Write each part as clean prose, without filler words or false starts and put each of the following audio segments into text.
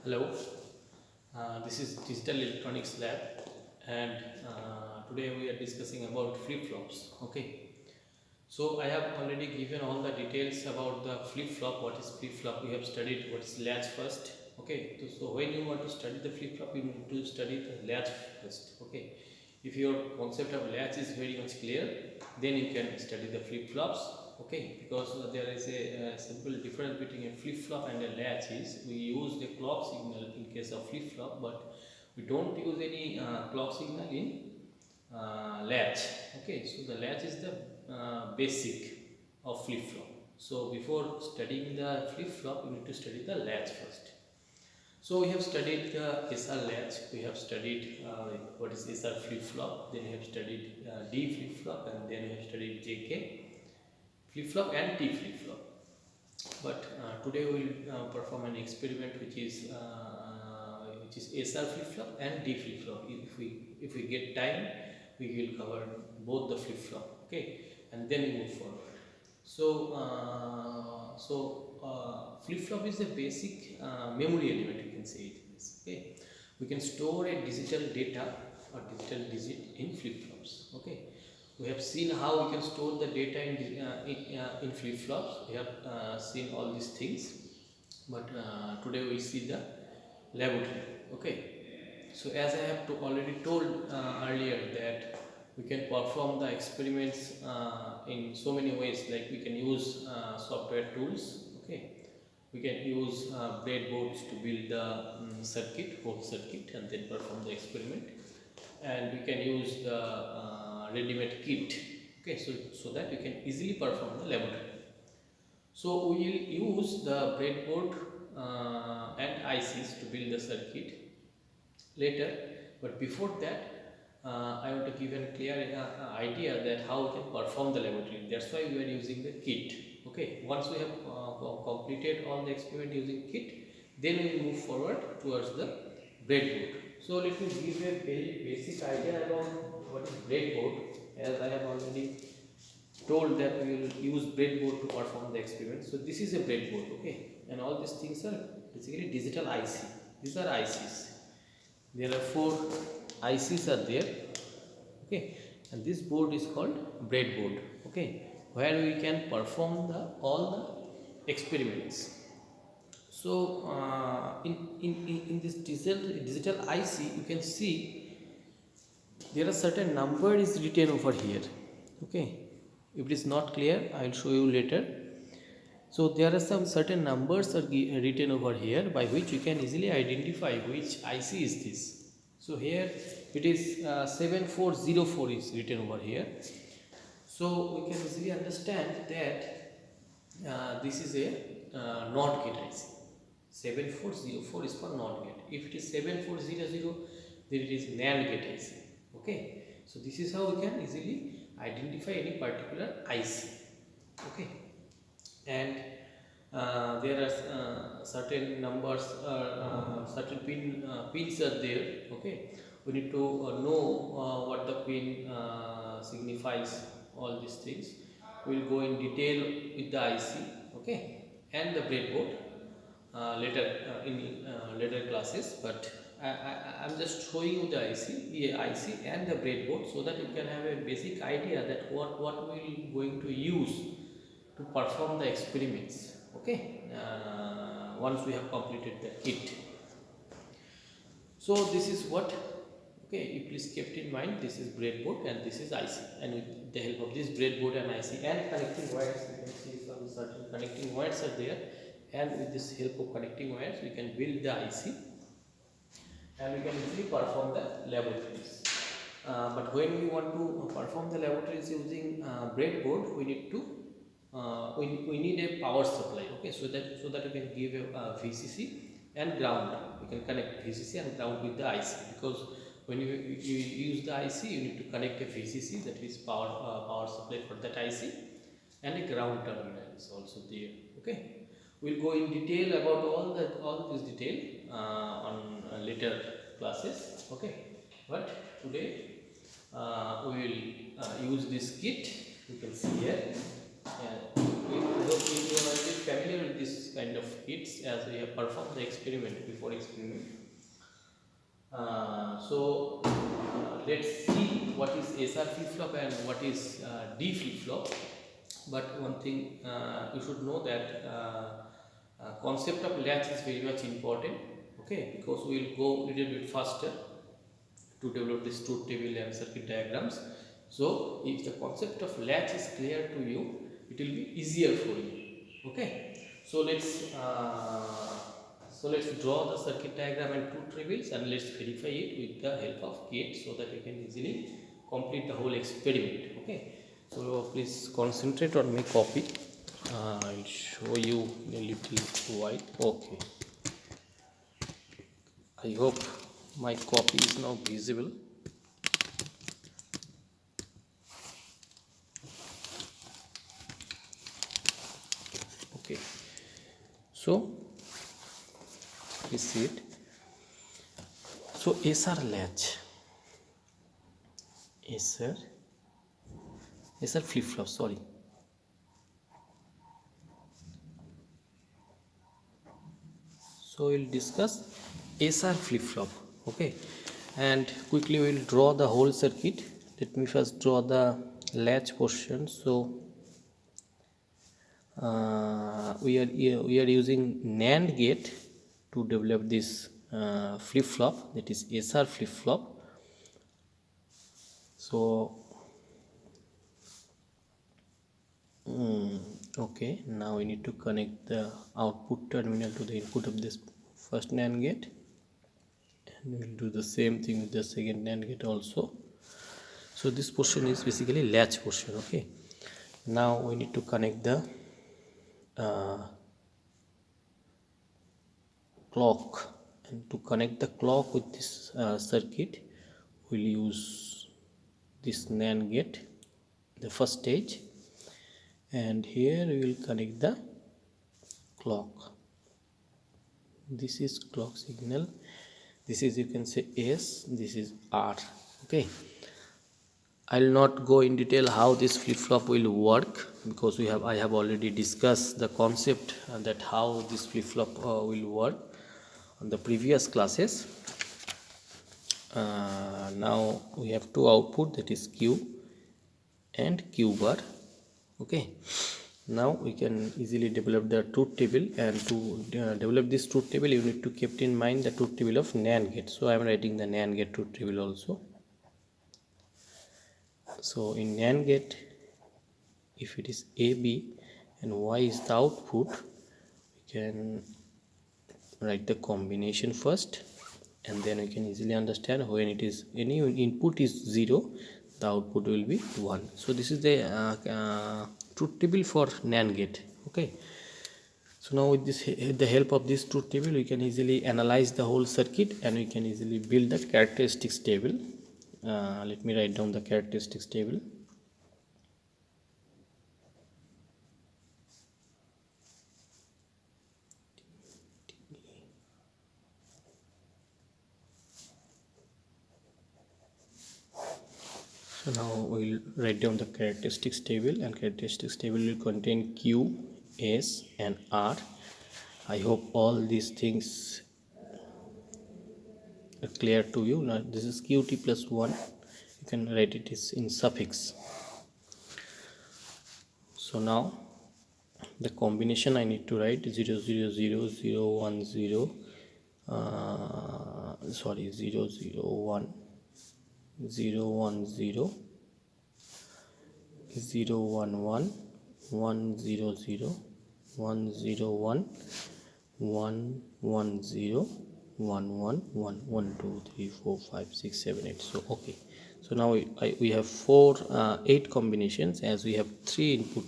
Hello, this is Digital Electronics Lab, and today we are discussing about flip-flops. Okay, so I have already given all the details about the flip-flop. What is flip-flop? We have studied what is latch first. Okay, so when you want to study the flip-flop, you need to study the latch first. Okay, if your concept of latch is very much clear, then you can study the flip-flops. Okay, because there is a simple difference between a flip-flop and a latch is we use the clock signal in case of flip-flop, but we don't use any clock signal in latch. Okay, so the latch is the basic of flip-flop. So before studying the flip-flop, you need to study the latch first. So we have studied the SR latch, we have studied what is SR flip-flop, then we have studied D flip-flop, and then we have studied JK flip-flop and T flip-flop. But today we will perform an experiment which is SR flip-flop and D flip-flop. If we get time, we will cover both the flip-flop. Okay, and then we move forward. So flip-flop is a basic memory element. You can say it is. Okay, we can store a digital data or digital digit in flip-flops. Okay, we have seen how we can store the data in flip-flops. We have seen all these things, but today we see the laboratory. Okay, so as I have already told earlier that we can perform the experiments in so many ways, like we can use software tools. Okay, we can use breadboards to build the whole circuit, and then perform the experiment, and we can use the ready-made kit. Okay, so that we can easily perform the laboratory. So we will use the breadboard and ICs to build the circuit later, but before that I want to give a clear idea that how we can perform the laboratory. That's why we are using the kit. Okay, once we have completed all the experiment using kit, then we will move forward towards the breadboard. So let me give a very basic idea about what is breadboard, as I have already told that we will use breadboard to perform the experiment. So this is a breadboard. Okay, and all these things are basically digital IC. These are ICs. There are 4 ICs are there. Okay, and this board is called breadboard. Okay, where we can perform all the experiments. So in this digital IC, you can see there are certain number is written over here. Okay, if it is not clear, I will show you later. So there are some certain numbers are written over here by which you can easily identify which IC is this. So here it is 7404 is written over here. So we can easily understand that this is a NOT gate IC. 7404 is for NOT gate. If it is 7400, then it is NAND gate IC. Okay, so this is how we can easily identify any particular IC. Okay, and there are certain numbers, certain pins are there. Okay, we need to know what the pin signifies, all these things. We will go in detail with the IC. Okay, and the breadboard later in later classes, but I'm just showing you the IC and the breadboard, so that you can have a basic idea that what we are going to use to perform the experiments. Okay, once we have completed the kit. So this is what, okay, you please kept in mind, this is breadboard and this is IC, and with the help of this breadboard and IC and connecting wires, you can see some certain connecting wires are there, and with this help of connecting wires we can build the IC and we can easily perform the laboratories. But when we want to perform the laboratories using breadboard, we need to we need a power supply. Okay, so that we can give a VCC and ground. We can connect VCC and ground with the IC, because when you use the IC, you need to connect a VCC, that is power supply for that IC, and a ground terminal is also there. Okay, we'll go in detail about all this detail on later classes. Okay, but today we will use this kit. You can see here, Okay, I hope you are already familiar with this kind of hits as we have performed the experiment before experiment. Let's see what is SR flip flop and what is D flip flop. But one thing you should know that concept of latch is very much important. Okay, because we will go a little bit faster to develop this truth table and circuit diagrams. So if the concept of latch is clear to you, it will be easier for you. Okay, so let's draw the circuit diagram and truth tables and let's verify it with the help of gate so that we can easily complete the whole experiment. Okay, so please concentrate on my copy. I'll show you in a little while. Okay, I hope my copy is now visible. Okay, so please see it. So SR latch, SR flip flop, sorry. So we'll discuss SR flip flop. Okay, and quickly we'll draw the whole circuit. Let me first draw the latch portion. So we are using NAND gate to develop this flip flop, that is SR flip flop. So okay, now we need to connect the output terminal to the input of this first NAND gate, and we'll do the same thing with the second NAND gate also. So this portion is basically latch portion. Okay, now we need to connect the clock, and to connect the clock with this circuit we'll use this NAND gate, the first stage, and here we will connect the clock. This is clock signal, this is, you can say, S, this is R. Okay, I'll not go in detail how this flip-flop will work because I have already discussed the concept that how this flip-flop will work on the previous classes. Now we have two output, that is Q and Q bar. Okay, now we can easily develop the truth table, and to develop this truth table you need to keep in mind the truth table of NAND gate. So I am writing the NAND gate truth table also. So in NAND gate, if it is AB and Y is the output, we can write the combination first, and then we can easily understand when it is any input is 0, the output will be 1. So this is the truth table for NAND gate. Okay, so now with the help of this truth table we can easily analyze the whole circuit and we can easily build the characteristics table. Let me write down the characteristics table. So now we'll write down the characteristics table, and characteristics table will contain Q, S and R. I hope all these things are clear to you. Now this is QT plus 1, you can write it is in suffix. So now the combination I need to write 0 0 0 0 1 0 sorry 0 0 1 0 1 0 0 1 1 1 0 0 1 0 1 1 1 0 1 1 1 1 2 3 4 5 6 7 8. So okay, so now we have 8 combinations as we have 3 input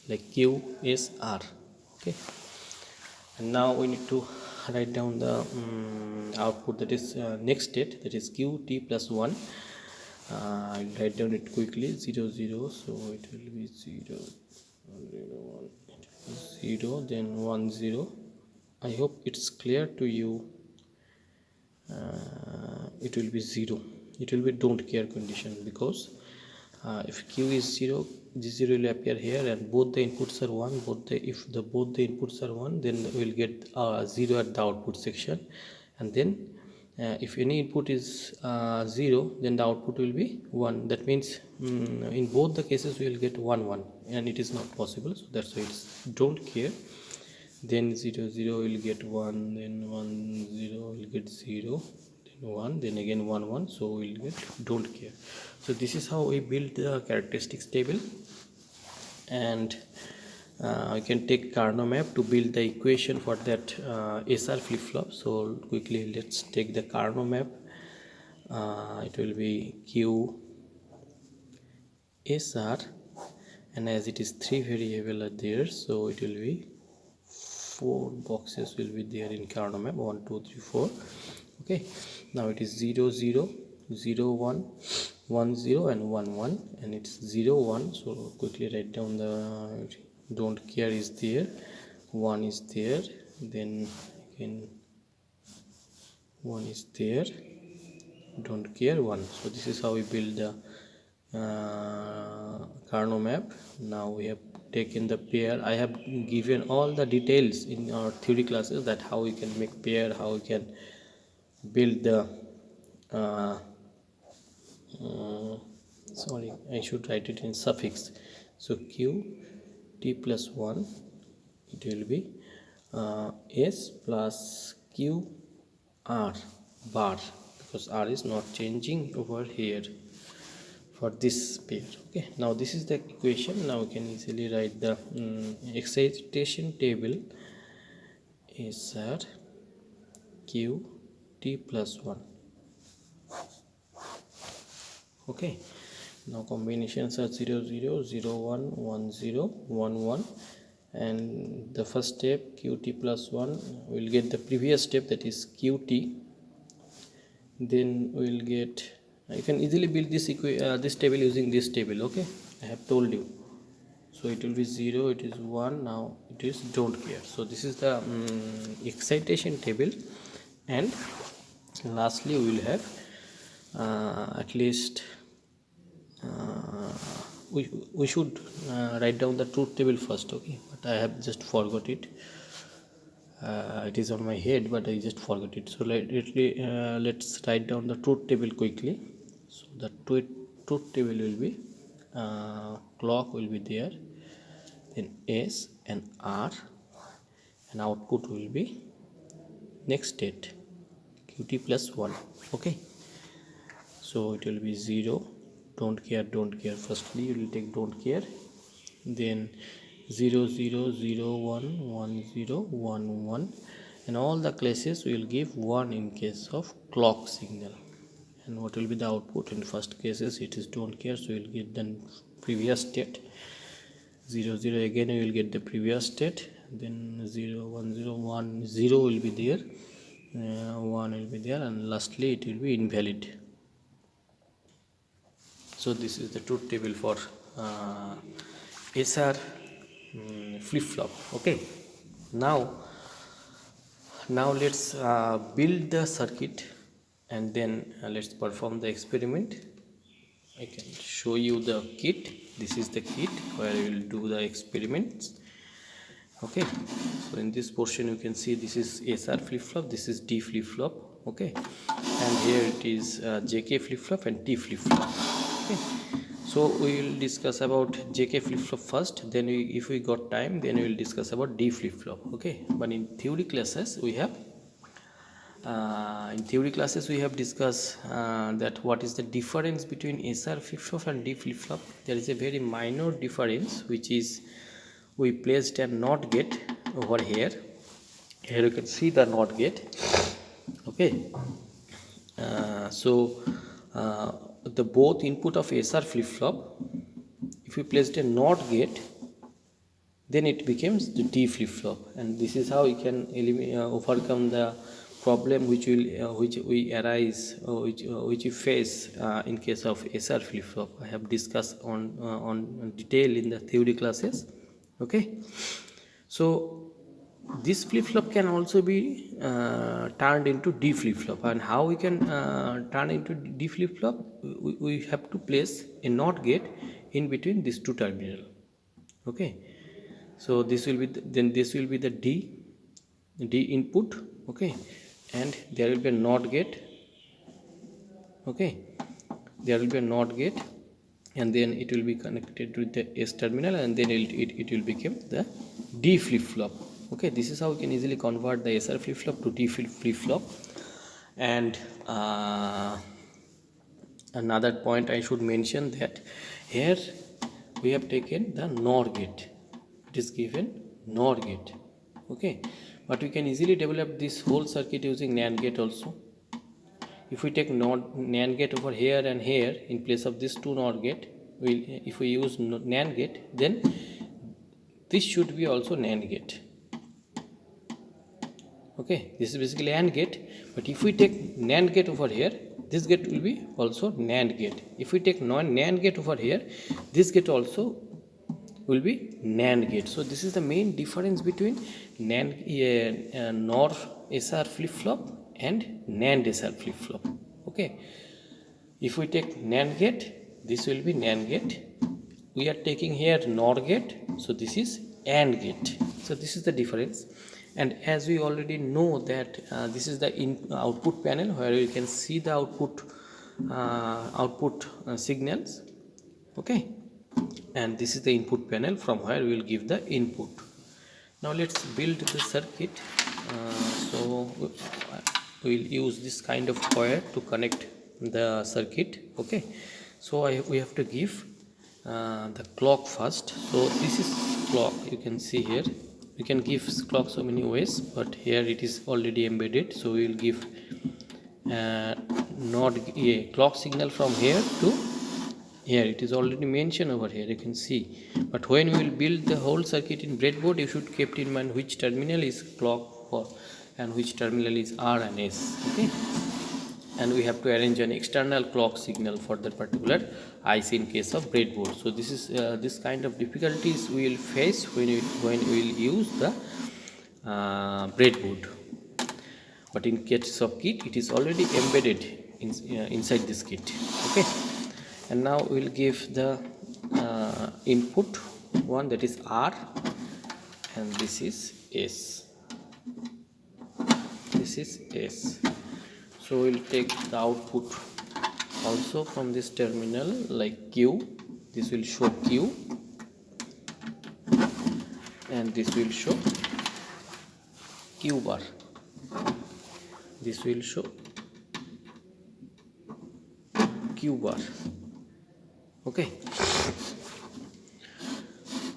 like Q, S, R. Okay, and now we need to write down the output, that is next state, that is Q T plus 1. I'll write down it quickly, 0 0, so it will be 0 0 1 0, then 1 0. I hope it's clear to you. It will be 0, it will be don't care condition, because if Q is 0, G0 will appear here, and both the inputs are 1. Both the inputs are 1, then we will get 0 at the output section. And then if any input is 0, then the output will be 1. That means in both the cases we will get 1 1, and it is not possible, so that's why it's don't care. Then 0 0 will get 1, then 1 0 will get 0, then 1, then again 1 1, so we'll get don't care. So this is how we build the characteristics table. And we can take Carnot map to build the equation for that SR flip-flop. So quickly let's take the Carnot map. It will be Q SR, and as it is 3 variable are there, so it will be 4 boxes will be there in Carnot map, 1 2 3 4. Okay, now it is 0 0 0 1 1 0 and 1 1, and it's 0 1. So quickly write down the don't care is there, 1 is there, then again 1 is there, don't care 1. So this is how we build the Carnot map. Now we have taken the pair. I have given all the details in our theory classes, that how we can make pair, how we can build the sorry, I should write it in suffix. So Q T plus 1, it will be S plus Q R bar, because R is not changing over here for this pair. Okay, now this is the equation. Now we can easily write the excitation table SR Q T plus 1. Okay, now combinations are 0 0 0 1 1 0 1 1, and the first step Qt plus 1 will get the previous step, that is Qt. Then we will get, you can easily build this this table using this table. Okay, I have told you. So it will be 0, it is 1, now it is don't care. So this is the excitation table. And lastly we will have at least we should write down the truth table first. Okay, but I have just forgot it. It is on my head, but I just forgot it. So let's write down the truth table quickly. So the truth table will be clock will be there, then S and R, and output will be next state Qt plus 1. Okay, so it will be 0 don't care. Firstly you will take don't care, then 0 0 0 1 1 0 1 1, and all the cases we will give 1 in case of clock signal. And what will be the output? In first cases it is don't care, so you will get the previous state. 0 0 again we will get the previous state, then 0 1 0 1 0 will be there, 1 will be there, and lastly it will be invalid. So this is the truth table for SR flip-flop. Okay, now let's build the circuit, and then let's perform the experiment. I can show you the kit. This is the kit where we will do the experiments. Okay, so in this portion you can see this is SR flip-flop, this is D flip-flop. Okay, and here it is JK flip-flop and T flip-flop. Okay, so we will discuss about JK flip-flop first, then if we got time, then we will discuss about D flip-flop. Okay, but in theory classes we have discussed that what is the difference between SR flip-flop and D flip-flop. There is a very minor difference, which is we placed a NOT gate over here. Here you can see the NOT gate. Okay, so the both input of SR flip-flop, if we placed a NOT gate, then it becomes the D flip-flop, and this is how you can overcome the problem which we face in case of SR flip-flop. I have discussed on detail in the theory classes. Okay, so this flip-flop can also be turned into D flip-flop, and how we can turn into D flip-flop? We have to place a NOT gate in between these two terminal. Okay, so this will be then this will be the D input. Okay, and there will be a NOT gate. Okay, there will be a NOT gate, and then it will be connected with the S terminal, and then it will become the D flip flop. Okay, this is how we can easily convert the SR flip flop to D flip flop. And another point I should mention, that here we have taken the NOR gate. It is given NOR gate. Okay, but we can easily develop this whole circuit using NAND gate also. If we take NAND gate over here and here in place of this two NOR gate, if we use NAND gate, then this should be also NAND gate. Okay, this is basically AND gate, but if we take NAND gate over here, this gate will be also NAND gate. If we take NAND gate over here, this gate also will be NAND gate. So this is the main difference between NOR SR flip flop and NAND SR flip flop. Okay, if we take NAND gate, this will be NAND gate. We are taking here NOR gate, so this is AND gate. So this is the difference. And as we already know that this is the output panel where you can see the output signals. Okay, and this is the input panel from where we will give the input. Now let's build the circuit. So we will use this kind of wire to connect the circuit. Okay, so we have to give the clock first. So this is clock, you can see here. You can give clock so many ways, but here it is already embedded, so we will give clock signal from here to here. It is already mentioned over here, you can see. But when we will build the whole circuit in breadboard, you should keep in mind which terminal is clock for and which terminal is R and S. Okay, and we have to arrange an external clock signal for that particular IC in case of breadboard. So this is this kind of difficulties we will face when we will use the breadboard. But in case of kit, it is already embedded inside this kit. Okay, and now we will give the input one, that is R, and this is S. This is S. So we will take the output also from this terminal, like Q. This will show Q, and this will show Q bar. This will show Q bar. Okay,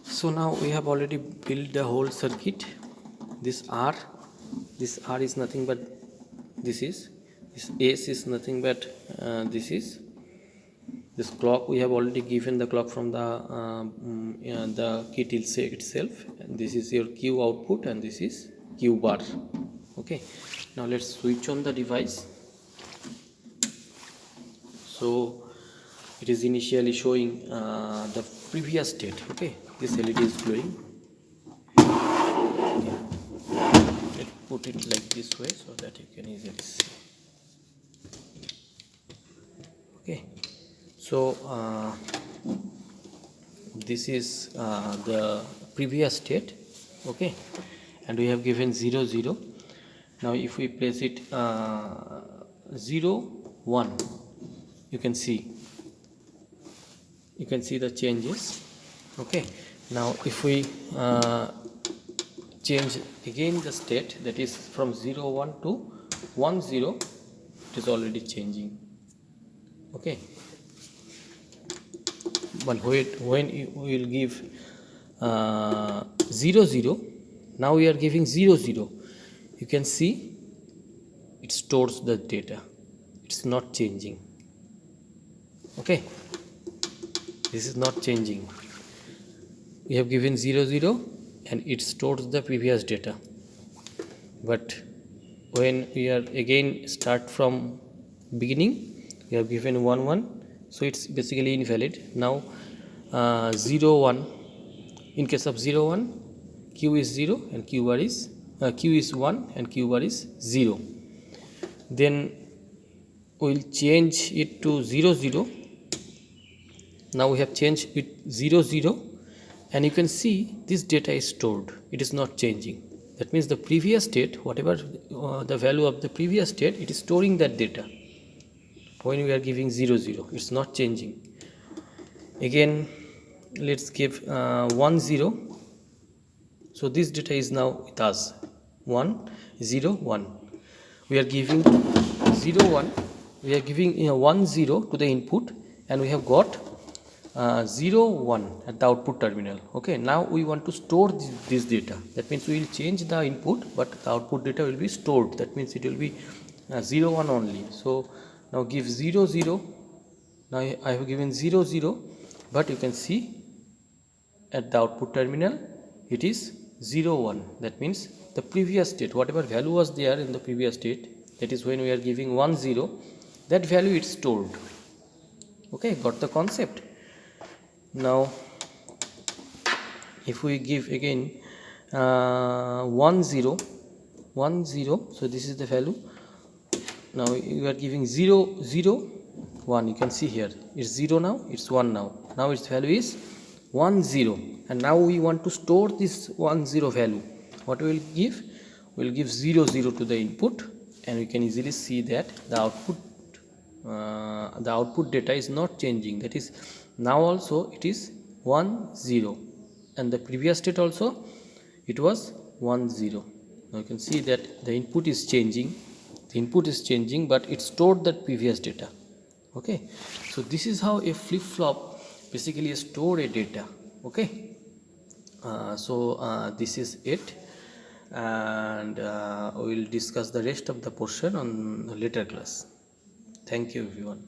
so now we have already built the whole circuit. This R is nothing but this S is nothing but this clock. We have already given the clock from the kit itself. And this is your Q output, and this is Q bar. Okay, now let's switch on the device. So it is initially showing the previous state. Okay, this LED is glowing. Okay. Let's put it like this way so that you can easily see. Okay, so this is the previous state. Okay, and we have given 0 0. Now if we place it 0 1, you can see the changes. Okay, now if we change again the state, that is from 0 1 to 1 0, it is already changing. Okay, but when we will give 0 0, now we are giving 0 0, you can see it stores the data, it's not changing. Okay, this is not changing. We have given 0 0 and it stores the previous data, but when we are again start from beginning, we have given 1 1, so it's basically invalid. Now 0 1, in case of 0 1, Q is 0 and Q bar is Q is 1 and Q bar is 0. Then we will change it to 0 0. Now we have changed it 0 0, and you can see this data is stored, it is not changing. That means the previous state, whatever the value of the previous state, it is storing that data. When we are giving 0 0, it's not changing. Again, let's give 1 0. So this data is now with us 1 0 1. We are giving 0 1, we are giving 1 0 to the input, and we have got 0 1 at the output terminal. Okay, now we want to store this data. That means we will change the input, but the output data will be stored. That means it will be 0 1 only. So now give 0 0. Now I have given 0 0, but you can see at the output terminal it is 0 1. That means the previous state, whatever value was there in the previous state, that is when we are giving 1 0, that value is stored. Okay, got the concept? Now if we give again 1 0 1 0, so this is the value. Now you are giving 0 0 1, you can see here it's 0 now, it's 1 now. Now its value is 1 0, and now we want to store this 1 0 value. What we will give? We will give 0 0 to the input, and we can easily see that the output data is not changing. That is, now also it is 1 0, and the previous state also it was 1 0. Now you can see that the input is changing, but it stored that previous data. Okay, so this is how a flip-flop basically store a data. Okay, this is it, and we will discuss the rest of the portion on the later class. Thank you everyone.